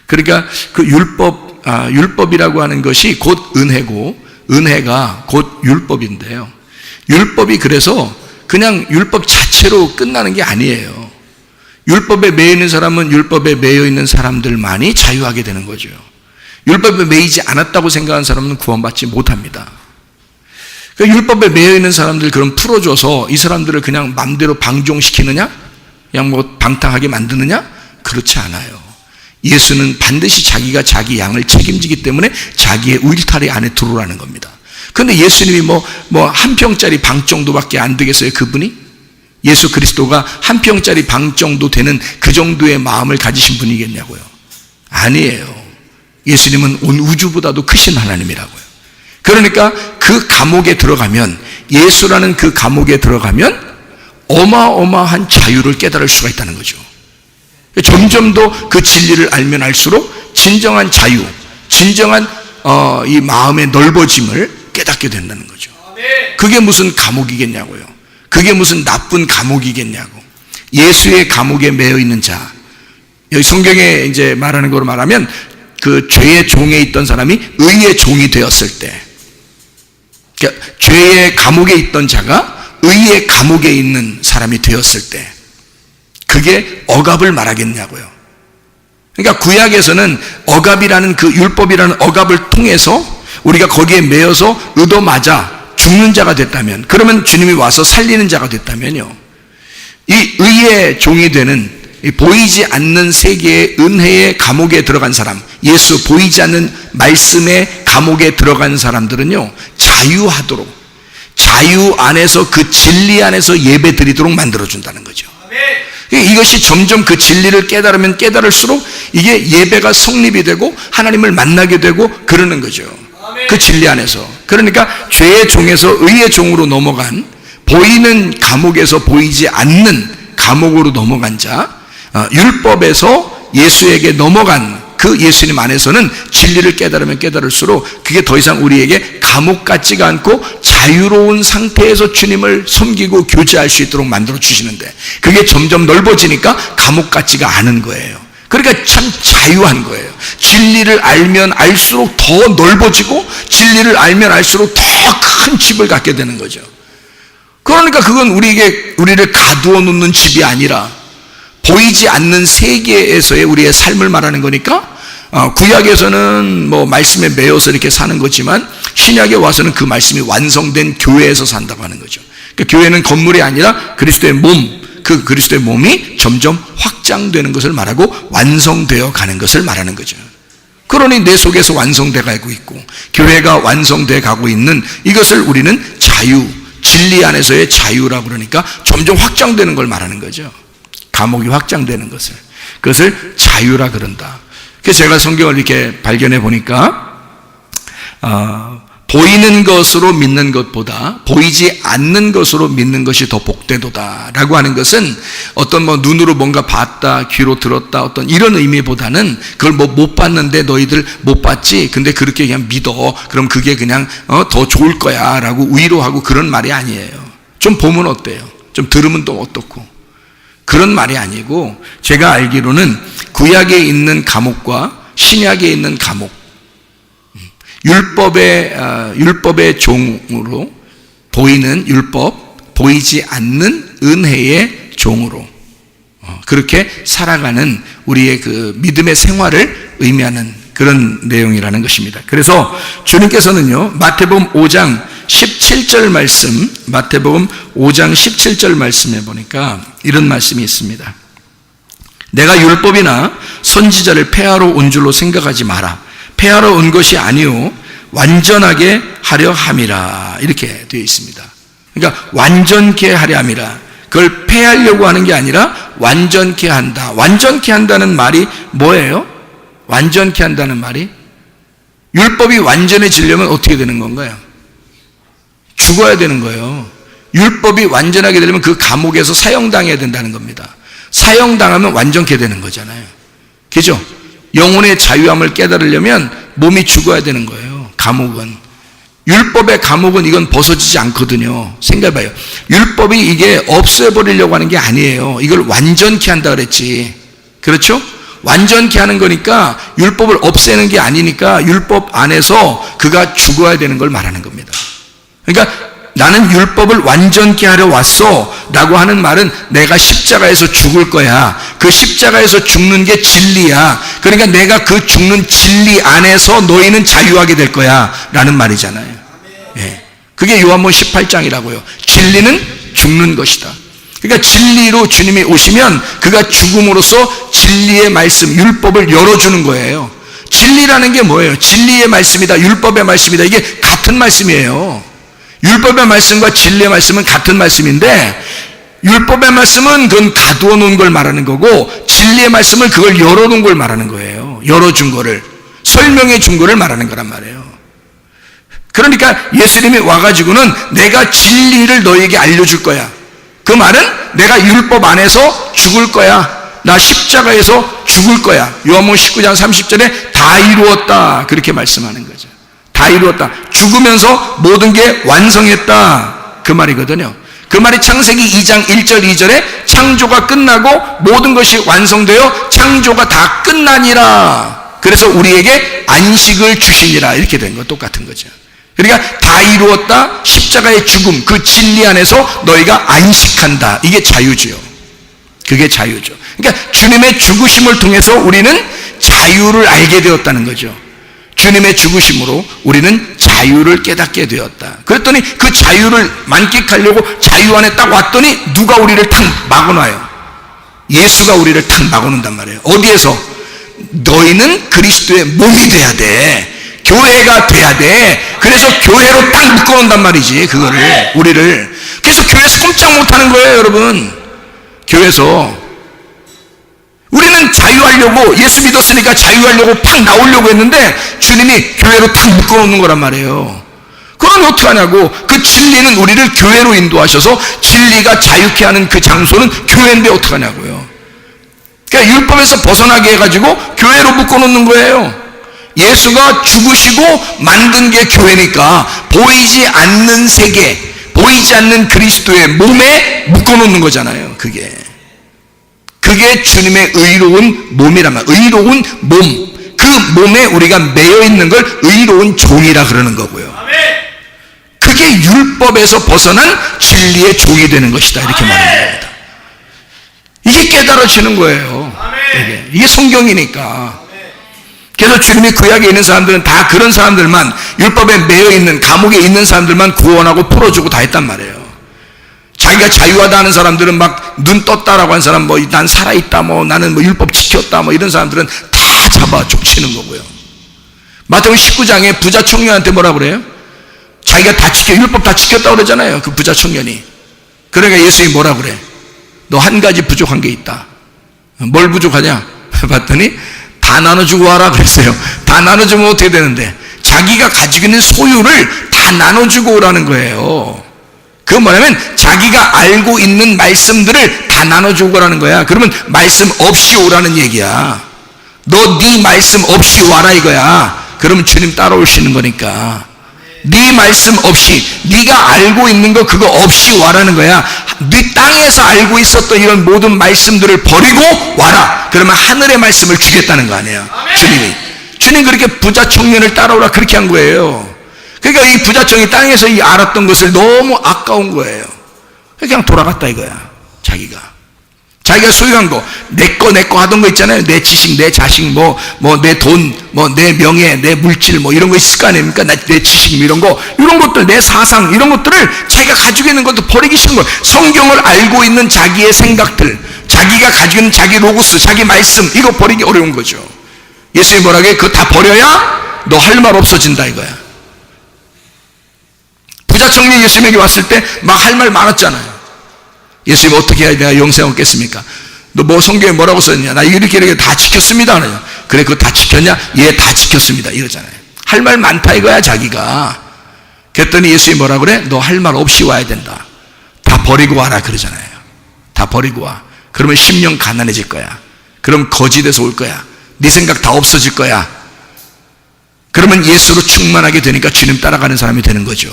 그러니까 그 율법이라고 하는 것이 곧 은혜고, 은혜가 곧 율법인데요. 율법이 그래서 그냥 율법 자체로 끝나는 게 아니에요. 율법에 매여 있는 사람은 율법에 매여 있는 사람들만이 자유하게 되는 거죠. 율법에 매이지 않았다고 생각하는 사람은 구원받지 못합니다. 그러니까 율법에 매여 있는 사람들 그럼 풀어줘서 이 사람들을 그냥 맘대로 방종시키느냐? 그냥 뭐 방탕하게 만드느냐? 그렇지 않아요. 예수는 반드시 자기가 자기 양을 책임지기 때문에 자기의 울타리 안에 들어오라는 겁니다. 그런데 예수님이 한 평짜리 방 정도밖에 안 되겠어요, 그분이? 예수 그리스도가 한 평짜리 방 정도 되는 그 정도의 마음을 가지신 분이겠냐고요? 아니에요. 예수님은 온 우주보다도 크신 하나님이라고요. 그러니까 그 감옥에 들어가면, 예수라는 그 감옥에 들어가면 어마어마한 자유를 깨달을 수가 있다는 거죠. 점점 더 그 진리를 알면 알수록 진정한 자유, 진정한 이 마음의 넓어짐을 깨닫게 된다는 거죠. 그게 무슨 감옥이겠냐고요. 그게 무슨 나쁜 감옥이겠냐고. 예수의 감옥에 매여 있는 자, 여기 성경에 이제 말하는 거로 말하면 그 죄의 종에 있던 사람이 의의 종이 되었을 때, 그러니까 죄의 감옥에 있던 자가 의의 감옥에 있는 사람이 되었을 때, 그게 억압을 말하겠냐고요. 그러니까 구약에서는 억압이라는 그 율법이라는 억압을 통해서 우리가 거기에 매여서 얻어맞아 죽는 자가 됐다면, 그러면 주님이 와서 살리는 자가 됐다면요, 이 의의 종이 되는 보이지 않는 세계의 은혜의 감옥에 들어간 사람, 예수 보이지 않는 말씀의 감옥에 들어간 사람들은요, 자유하도록, 자유 안에서 그 진리 안에서 예배 드리도록 만들어준다는 거죠. 이것이 점점 그 진리를 깨달으면 깨달을수록 이게 예배가 성립이 되고 하나님을 만나게 되고 그러는 거죠. 그 진리 안에서. 그러니까 죄의 종에서 의의 종으로 넘어간, 보이는 감옥에서 보이지 않는 감옥으로 넘어간 자, 율법에서 예수에게 넘어간 그 예수님 안에서는 진리를 깨달으면 깨달을수록 그게 더 이상 우리에게 감옥 같지가 않고 자유로운 상태에서 주님을 섬기고 교제할 수 있도록 만들어 주시는데, 그게 점점 넓어지니까 감옥 같지가 않은 거예요. 그러니까 참 자유한 거예요. 진리를 알면 알수록 더 넓어지고, 진리를 알면 알수록 더 큰 집을 갖게 되는 거죠. 그러니까 그건 우리를 가두어 놓는 집이 아니라 보이지 않는 세계에서의 우리의 삶을 말하는 거니까, 구약에서는 말씀에 매여서 이렇게 사는 거지만 신약에 와서는 그 말씀이 완성된 교회에서 산다고 하는 거죠. 그러니까 교회는 건물이 아니라 그리스도의 몸, 그 그리스도의 몸이 점점 확장되는 것을 말하고 완성되어 가는 것을 말하는 거죠. 그러니 내 속에서 완성되어 가고 있고 교회가 완성되어 가고 있는 이것을 우리는 자유, 진리 안에서의 자유라고 그러니까 점점 확장되는 걸 말하는 거죠. 감옥이 확장되는 것을, 그것을 자유라 그런다. 그래서 제가 성경을 이렇게 발견해 보니까 보이는 것으로 믿는 것보다 보이지 않는 것으로 믿는 것이 더 복되도다라고 하는 것은 어떤 눈으로 뭔가 봤다, 귀로 들었다, 어떤 이런 의미보다는 그걸 못 봤는데 너희들 못 봤지, 근데 그렇게 그냥 믿어, 그럼 그게 그냥 더 좋을 거야 라고 위로하고 그런 말이 아니에요. 좀 보면 어때요? 좀 들으면 또 어떻고, 그런 말이 아니고, 제가 알기로는 구약에 있는 감옥과 신약에 있는 감옥, 율법의 종으로 보이는 율법, 보이지 않는 은혜의 종으로 그렇게 살아가는 우리의 그 믿음의 생활을 의미하는 그런 내용이라는 것입니다. 그래서 주님께서는요, 마태복음 5장 17절 말씀, 마태복음 5장 17절 말씀에 보니까 이런 말씀이 있습니다. 내가 율법이나 선지자를 폐하러 온 줄로 생각하지 마라. 폐하러 온 것이 아니요 완전하게 하려 함이라, 이렇게 되어 있습니다. 그러니까 완전케 하려 함이라, 그걸 폐하려고 하는 게 아니라 완전케 한다. 완전케 한다는 말이 뭐예요? 완전케 한다는 말이, 율법이 완전해지려면 어떻게 되는 건가요? 죽어야 되는 거예요. 율법이 완전하게 되려면 그 감옥에서 사형당해야 된다는 겁니다. 사형당하면 완전케 되는 거잖아요. 그죠? 영혼의 자유함을 깨달으려면 몸이 죽어야 되는 거예요. 감옥은. 율법의 감옥은 이건 벗어지지 않거든요. 생각해봐요. 율법이 이게 없애버리려고 하는 게 아니에요. 이걸 완전케 한다 그랬지. 그렇죠? 완전케 하는 거니까 율법을 없애는 게 아니니까 율법 안에서 그가 죽어야 되는 걸 말하는 겁니다. 그러니까 나는 율법을 완전케 하려 왔어 라고 하는 말은 내가 십자가에서 죽을 거야. 그 십자가에서 죽는 게 진리야. 그러니까 내가 그 죽는 진리 안에서 너희는 자유하게 될 거야 라는 말이잖아요. 예. 그게 요한복음 18장이라고요. 진리는 죽는 것이다. 그러니까 진리로 주님이 오시면 그가 죽음으로써 진리의 말씀, 율법을 열어주는 거예요. 진리라는 게 뭐예요? 진리의 말씀이다, 율법의 말씀이다. 이게 같은 말씀이에요. 율법의 말씀과 진리의 말씀은 같은 말씀인데, 율법의 말씀은 그건 가두어 놓은 걸 말하는 거고, 진리의 말씀을 그걸 열어놓은 걸 말하는 거예요. 열어준 거를, 설명해 준 거를 말하는 거란 말이에요. 그러니까 예수님이 와가지고는 내가 진리를 너에게 알려줄 거야. 그 말은 내가 율법 안에서 죽을 거야. 나 십자가에서 죽을 거야. 요한복음 19장 30절에 다 이루었다 그렇게 말씀하는 거죠. 다 이루었다. 죽으면서 모든 게 완성했다 그 말이거든요. 그 말이 창세기 2장 1절 2절에 창조가 끝나고 모든 것이 완성되어 창조가 다 끝나니라. 그래서 우리에게 안식을 주시니라 이렇게 된 거 똑같은 거죠. 그러니까 다 이루었다. 십자가의 죽음, 그 진리 안에서 너희가 안식한다. 이게 자유죠. 그게 자유죠. 그러니까 주님의 죽으심을 통해서 우리는 자유를 알게 되었다는 거죠. 주님의 죽으심으로 우리는 자유를 깨닫게 되었다. 그랬더니 그 자유를 만끽하려고 자유 안에 딱 왔더니 누가 우리를 탁 막아놔요. 예수가 우리를 탁 막아놓는단 말이에요. 어디에서? 너희는 그리스도의 몸이 돼야 돼. 교회가 돼야 돼. 그래서 교회로 딱 묶어놓는단 말이지, 그거를, 우리를. 그래서 교회에서 꼼짝 못하는 거예요, 여러분. 교회에서. 우리는 자유하려고, 예수 믿었으니까 자유하려고 팍 나오려고 했는데 주님이 교회로 탁 묶어놓는 거란 말이에요. 그럼 어떡하냐고. 그 진리는 우리를 교회로 인도하셔서 진리가 자유케 하는 그 장소는 교회인데 어떡하냐고요. 그러니까 율법에서 벗어나게 해가지고 교회로 묶어놓는 거예요. 예수가 죽으시고 만든 게 교회니까 보이지 않는 세계, 보이지 않는 그리스도의 몸에 묶어놓는 거잖아요. 그게 주님의 의로운 몸이란 말. 의로운 몸. 그 몸에 우리가 매여 있는 걸 의로운 종이라 그러는 거고요. 그게 율법에서 벗어난 진리의 종이 되는 것이다 이렇게 말하는 겁니다. 이게 깨달아지는 거예요. 이게 성경이니까. 그래서 주님이 구약에 있는 사람들은 다 그런 사람들만, 율법에 매여 있는, 감옥에 있는 사람들만 구원하고 풀어주고 다 했단 말이에요. 자기가 자유하다 하는 사람들은 막 눈 떴다라고 하는 사람, 뭐 난 살아있다, 뭐 나는 뭐 율법 지켰다, 뭐 이런 사람들은 다 잡아 족치는 거고요. 마태복음 19장에 부자 청년한테 뭐라 그래요? 자기가 다 율법 다 지켰다고 그러잖아요. 그 부자 청년이. 그러니까 예수님이 뭐라 그래? 너 한 가지 부족한 게 있다. 뭘 부족하냐? 봤더니 다 나눠주고 와라 그랬어요. 다 나눠주면 어떻게 되는데? 자기가 가지고 있는 소유를 다 나눠주고 오라는 거예요. 그건 뭐냐면 자기가 알고 있는 말씀들을 다 나눠주고 오라는 거야. 그러면 말씀 없이 오라는 얘기야. 너 네 말씀 없이 와라 이거야. 그러면 주님 따라오시는 거니까. 네 말씀 없이, 네가 알고 있는 거 그거 없이 와라는 거야. 네 땅에서 알고 있었던 이런 모든 말씀들을 버리고 와라. 그러면 하늘의 말씀을 주겠다는 거 아니에요. 주님 그렇게 부자 청년을 따라오라 그렇게 한 거예요. 그러니까 이 부자 청년이 땅에서 이 알았던 것을 너무 아까운 거예요. 그냥 돌아갔다 이거야. 자기가 소유한 거, 내 거 하던 거 있잖아요. 내 지식, 내 자식, 내 돈, 내 명예, 내 물질, 이런 거 있을 거 아닙니까? 내 지식, 이런 것들, 내 사상, 이런 것들을 자기가 가지고 있는 것도 버리기 싫은 거예요. 성경을 알고 있는 자기의 생각들, 자기가 가지고 있는 자기 로고스, 자기 말씀, 이거 버리기 어려운 거죠. 예수님이 뭐라고 해? 그거 다 버려야 너 할 말 없어진다 이거야. 부자 청년이 예수님에게 왔을 때 막 할 말 많았잖아요. 예수님 어떻게 해야 내가 영생 얻겠습니까? 너 뭐 성경에 뭐라고 썼냐? 나 이렇게 다 지켰습니다. 그래 그거 다 지켰냐? 예, 다 지켰습니다. 이러잖아요. 할 말 많다 이거야 자기가. 그랬더니 예수님이 뭐라고 그래? 너 할 말 없이 와야 된다. 다 버리고 와라 그러잖아요. 다 버리고 와. 그러면 심령 가난해질 거야. 그럼 거짓에서 올 거야. 네 생각 다 없어질 거야. 그러면 예수로 충만하게 되니까 주님 따라가는 사람이 되는 거죠.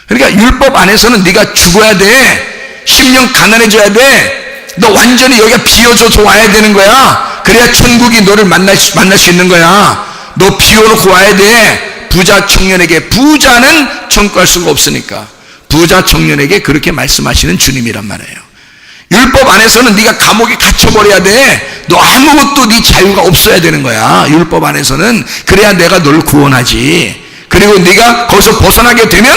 그러니까 율법 안에서는 네가 죽어야 돼. 심령 가난해져야 돼. 너 완전히 여기가 비워져서 와야 되는 거야. 그래야 천국이 너를 만날 수 있는 거야. 너 비워놓고 와야 돼. 부자 청년에게, 부자는 청구할 수가 없으니까 부자 청년에게 그렇게 말씀하시는 주님이란 말이에요. 율법 안에서는 네가 감옥에 갇혀버려야 돼. 너 아무것도 네 자유가 없어야 되는 거야. 율법 안에서는. 그래야 내가 널 구원하지. 그리고 네가 거기서 벗어나게 되면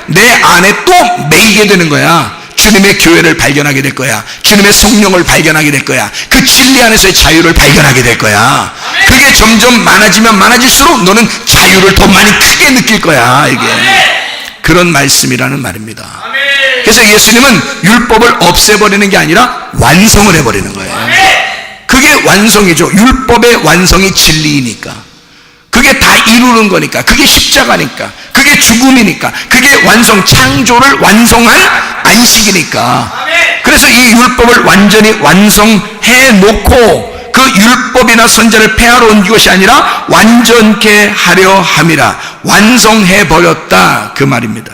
내 안에 또 매이게 되는 거야. 주님의 교회를 발견하게 될 거야. 주님의 성령을 발견하게 될 거야. 그 진리 안에서의 자유를 발견하게 될 거야. 그게 점점 많아지면 많아질수록 너는 자유를 더 많이 크게 느낄 거야. 이게 그런 말씀이라는 말입니다. 그래서 예수님은 율법을 없애버리는 게 아니라 완성을 해버리는 거예요. 그게 완성이죠. 율법의 완성이 진리이니까. 그게 다 이루는 거니까. 그게 십자가니까. 그게 죽음이니까. 그게 완성, 창조를 완성한 안식이니까. 그래서 이 율법을 완전히 완성해 놓고 그 율법이나 선자를 폐하러 온 것이 아니라 완전케 하려 함이라. 완성해 버렸다, 그 말입니다.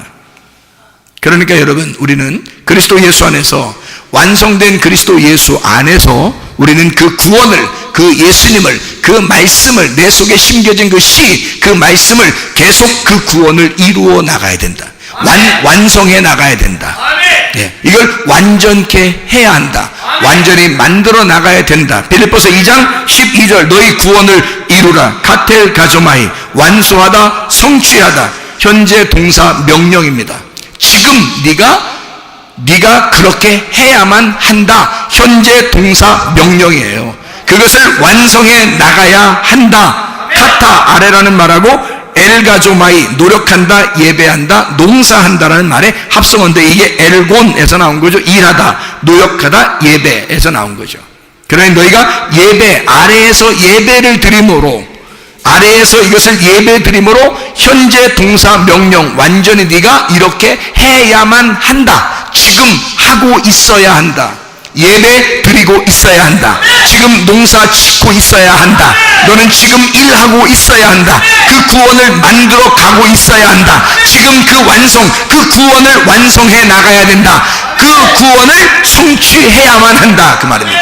그러니까 여러분, 우리는 그리스도 예수 안에서, 완성된 그리스도 예수 안에서 우리는 그 구원을, 그 예수님을, 그 말씀을, 내 속에 심겨진 그 씨, 그 말씀을 계속 그 구원을 이루어 나가야 된다. 완성해 나가야 된다. 예, 이걸 완전케 해야 한다. 완전히 만들어 나가야 된다. 빌립보서 2장 12절, 너희 구원을 이루라. 카텔 가조마이, 완수하다, 성취하다. 현재 동사 명령입니다. 지금 네가 그렇게 해야만 한다. 현재 동사 명령이에요. 그것을 완성해 나가야 한다. 카타, 아래라는 말하고 엘가조마이, 노력한다, 예배한다, 농사한다라는 말의 합성어인데 이게 엘곤에서 나온 거죠. 일하다, 노력하다, 예배에서 나온 거죠. 그러니 너희가 예배, 아래에서 예배를 드림으로, 아래에서 이것을 예배 드림으로 현재 동사 명령, 완전히 네가 이렇게 해야만 한다. 지금 하고 있어야 한다. 예배 드리고 있어야 한다. 지금 농사 짓고 있어야 한다. 너는 지금 일하고 있어야 한다. 그 구원을 만들어 가고 있어야 한다. 지금 그 완성, 그 구원을 완성해 나가야 된다. 그 구원을 성취해야만 한다, 그 말입니다.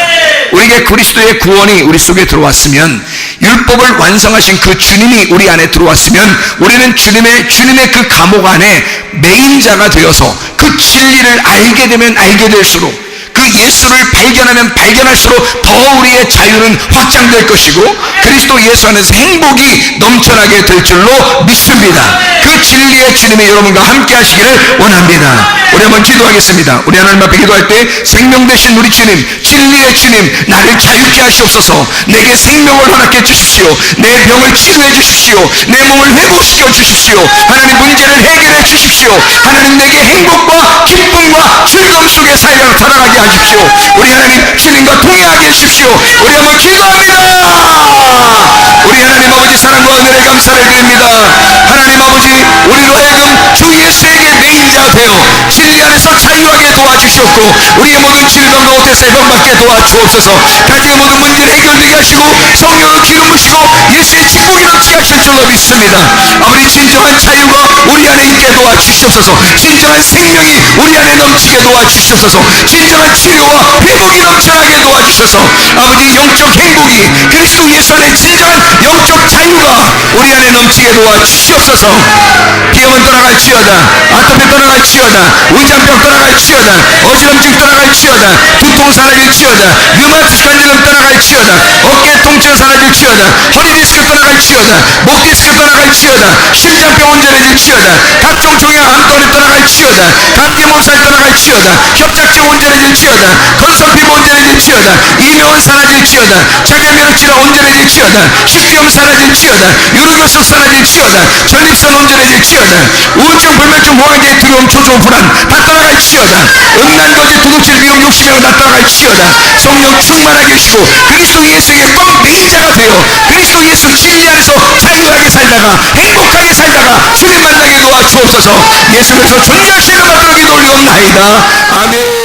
우리에게 그리스도의 구원이 우리 속에 들어왔으면, 율법을 완성하신 그 주님이 우리 안에 들어왔으면, 우리는 주님의 그 감옥 안에 매인자가 되어서 그 진리를 알게 되면 알게 될수록, 그 예수를 발견하면 발견할수록 더 우리의 자유는 확장될 것이고 그리스도 예수 안에서 행복이 넘쳐나게 될 줄로 믿습니다. 그 진리의 주님이 여러분과 함께 하시기를 원합니다. 우리 한번 기도하겠습니다. 우리 하나님 앞에 기도할 때 생명 되신 우리 주님, 진리의 주님, 나를 자유케 하시옵소서. 내게 생명을 허락해 주십시오. 내 병을 치료해 주십시오. 내 몸을 회복시켜 주십시오. 하나님, 문제를 해결해 주십시오. 하나님, 내게 행복과 기쁨과 즐거움 속에 살아가게 하십시오. 우리 하나님, 주님과 동행하게 해주십시오. 우리 한번 기도합니다. 우리 하나님 아버지, 사랑과 은혜를 감사를 드립니다. 하나님 아버지, 우리로 하여금 주 예수에게 매인자 되어 진리 안에서 자유하게 도와주시옵고 우리의 모든 질병과 옷에서 해방받게 도와주옵소서. 가정의 모든 문제를 해결되게 하시고 성령을 기름 부시고 예수의 축복이 넘치게 하실 줄로 믿습니다. 아버지, 진정한 자유가 우리 안에 있게 도와주시옵소서. 진정한 생명이 우리 안에 넘치게 도와주시옵소서. 진정한 치료와 회복이 넘쳐나게 도와주셔서 아버지, 영적 행복이 그리스도 예수 안에 진정한 영적 자유가 우리 안에 넘치게 도와주시옵소서. 비염은 떠나갈지어다, 아토피 떠나갈지어다, 의장병 떠나갈지어다, 어지럼증 떠나갈지어다, 두통 사라질지어다, 류마티스 관절염 떠나갈지어다, 어깨 통증 사라질지어다, 허리디스크 떠나갈지어다, 목디스크 떠나갈지어다, 심장병 온전해질지어다, 각종 종양 암떠리 떠나갈지어다, 감기 몸살 떠나갈지어다, 협착증 온전해질지어다, 건성 피부 온전해질지어다, 이명은 사라질지어다, 자결면역 질환 온전해질지어다, 식비염 사라질지어다, 유로교수 사라질지어다, 전립선 온전해질지어다, 우울증, 불면증, 모환계, 두려움, 초조, 불안 다 떠나갈지어다, 음란거지, 도둑질, 미움, 욕심병 다 떠나갈지어다. 성령 충만하게 해주시고 그리스도 예수에게 꼭 매인자가 되어 그리스도 예수 진리 안에서 자유하게 살다가 행복하게 살다가 주님 만나게 도와주옵소서. 예수께서 존귀하신 이름으로 기도 올리옵나이다. 아멘.